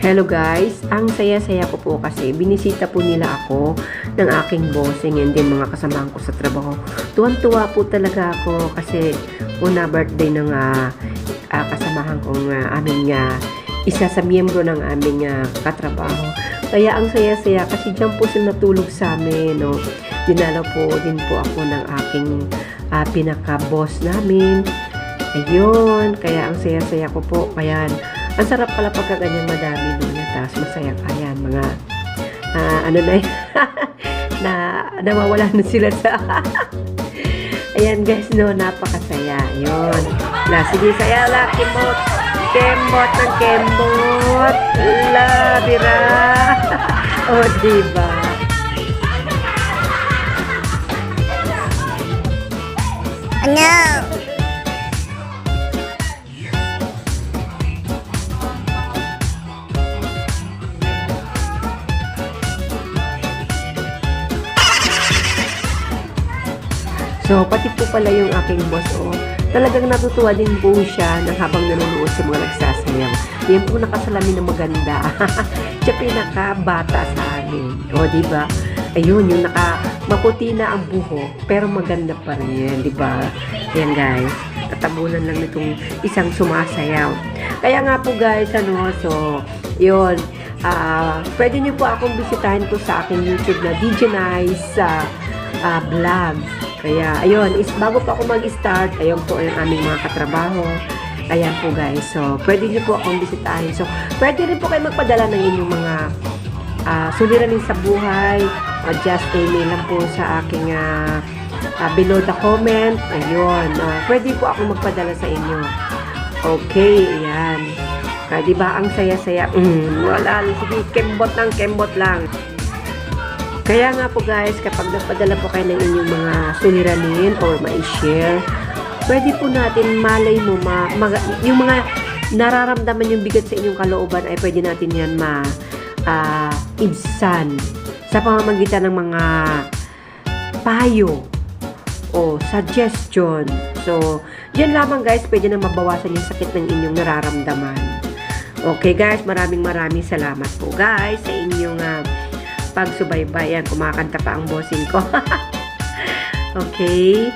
Hello guys, ang saya-saya ko po kasi binisita po nila ako ng aking bossing and din mga kasamahan ko sa trabaho. Tuwan-tuwa po talaga ako kasi una birthday ng kasamahan kong isa sa miyembro ng aming katrabaho. Kaya ang saya-saya kasi dyan po sila natulog sa amin. No? Dinala po din po ako ng aking pinaka-boss namin. Ayun, kaya ang saya-saya ko po. Kaya ang sarap pala pagka ganyan madami doon. Tapos masaya ka yan, mga nawawala na sila sa ayan guys, no, napakasaya. Ayun. Sige, saya la, kembot ng kembot. La, dira. O, diba? No! So, pati po pala yung aking boss, talagang natutuwa din po siya nang habang nanonood sa mga nagsasayaw. Yan po nakasalamin na maganda. Siya pinakabata sa amin. O, diba? Ayun, yung maputi na ang buho, pero maganda pa rin, diba? Yan guys, tatabunan lang nitong isang sumasayaw. Kaya nga po guys, so, yun, pwede niyo po akong bisitahin po sa aking YouTube na DJ Nice vlog. Kaya, ayun, bago pa ako mag-start, ayun po ang aming mga katrabaho. Ayan po guys. So, pwede niyo po akong bisitahin. So, pwede rin po kayo magpadala ng inyong mga suliranin sa buhay. Just email lang po sa aking below the comment. Ayun. Pwede po ako magpadala sa inyo. Okay, ayan. Kaya, diba, ang saya-saya. Wala, sige, kembot lang. Kaya nga po guys, kapag nagpadala po kayo ng inyong mga suliranin or ma-share, pwede po natin malay mo, yung mga nararamdaman yung bigat sa inyong kalooban ay pwede natin yan ibsan sa pamamagitan ng mga payo o suggestion. So, dyan lamang guys, pwede na mabawasan yung sakit ng inyong nararamdaman. Okay guys, maraming salamat po guys sa inyong pagsubaybayan. Kumakanta pa ang bossing ko. Okay.